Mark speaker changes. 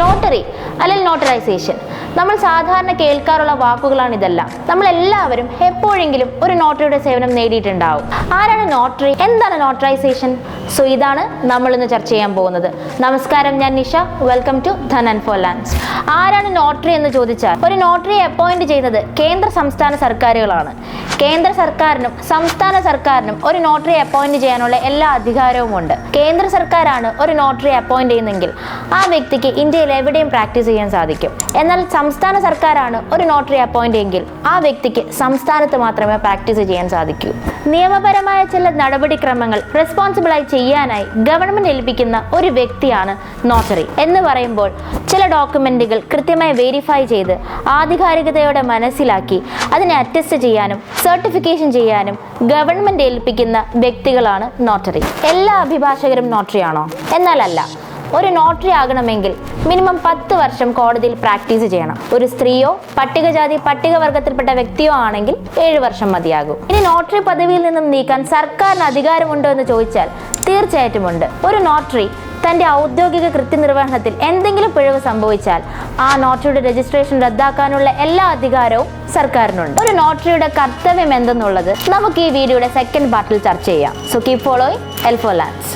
Speaker 1: Notary അല്ലെങ്കിൽ നോട്ടറൈസേഷൻ നമ്മൾ സാധാരണ കേൾക്കാറുള്ള വാക്കുകളാണ് ഇതെല്ലാം. നമ്മൾ എല്ലാവരും എപ്പോഴെങ്കിലും ഒരു നോട്ടറിയുടെ സേവനം നേടിയിട്ടുണ്ടാവും. ആരാണ് നോട്ടറി? എന്താണ് നോട്ടറൈസേഷൻ? സോ ഇതാണ് നമ്മൾ ഇന്ന് ചർച്ച ചെയ്യാൻ പോകുന്നത്. നമസ്കാരം, ഞാൻ നിഷ. വെൽക്കം ടു ധൻ ആൻഡ് ഫോർ ലാൻഡ്സ്. ആരാണ് നോട്ടറി എന്ന് ചോദിച്ചാൽ, ഒരു നോട്ടറിയെ അപ്പോയിന്റ് ചെയ്യുന്നത് കേന്ദ്ര സംസ്ഥാന സർക്കാരുകളാണ്. കേന്ദ്ര സർക്കാരിനും സംസ്ഥാന സർക്കാരിനും ഒരു നോട്ടറിയെ അപ്പോയിന്റ് ചെയ്യാനുള്ള എല്ലാ അധികാരവും ഉണ്ട്. കേന്ദ്ര സർക്കാരാണ് ഒരു നോട്ടറിയെ അപ്പോയിന്റ് ചെയ്യുന്നതെങ്കിൽ ആ വ്യക്തിക്ക് ഇന്ത്യയിൽ എവിടെയും പ്രാക്ടീസ് ചെയ്യാൻ സാധിക്കും. എന്നാൽ സംസ്ഥാന സർക്കാരാണ് ഒരു നോട്ടറി അപ്പോയിന്റ് എങ്കിൽ ആ വ്യക്തിക്ക് സംസ്ഥാനത്ത് മാത്രമേ പ്രാക്ടീസ് ചെയ്യാൻ സാധിക്കൂ. നിയമപരമായ ചില നടപടിക്രമങ്ങൾ റെസ്പോൺസിബിളായി ചെയ്യാനായി ഗവൺമെന്റ് ഏൽപ്പിക്കുന്ന ഒരു വ്യക്തിയാണ് നോട്ടറി. എന്ന് പറയുമ്പോൾ ചില ഡോക്യുമെന്റുകൾ കൃത്യമായി വെരിഫൈ ചെയ്ത് ആധികാരികതയോടെ മനസ്സിലാക്കി അതിനെ അറ്റസ്റ്റ് ചെയ്യാനും സർട്ടിഫിക്കേഷൻ ചെയ്യാനും ഗവൺമെന്റ് ഏൽപ്പിക്കുന്ന വ്യക്തികളാണ് നോട്ടറി. എല്ലാ അഭിഭാഷകരും നോട്ടറിയാണോ? എന്നാലല്ല. ഒരു നോട്ടറി ആകണമെങ്കിൽ മിനിമം 10 വർഷം കോടതിയിൽ പ്രാക്ടീസ് ചെയ്യണം. ഒരു സ്ത്രീയോ പട്ടികജാതി പട്ടികവർഗത്തിൽപ്പെട്ട വ്യക്തിയോ ആണെങ്കിൽ 7 വർഷം മതിയാകും. ഇനി നോട്ടറി പദവിയിൽ നിന്നും നീക്കാൻ സർക്കാരിന് അധികാരമുണ്ടോ എന്ന് ചോദിച്ചാൽ തീർച്ചയായിട്ടും ഉണ്ട്. ഒരു നോട്ടറി തന്റെ ഔദ്യോഗിക കൃത്യനിർവഹണത്തിൽ എന്തെങ്കിലും പിഴവ് സംഭവിച്ചാൽ ആ നോട്ടറിയുടെ രജിസ്ട്രേഷൻ റദ്ദാക്കാനുള്ള എല്ലാ അധികാരവും സർക്കാരിനുണ്ട്. ഒരു നോട്ടറിയുടെ കർത്തവ്യം എന്തെന്നുള്ളത് നമുക്ക് ഈ വീഡിയോയുടെ സെക്കൻഡ് പാർട്ടിൽ ചർച്ച ചെയ്യാം. So keep following L for lands.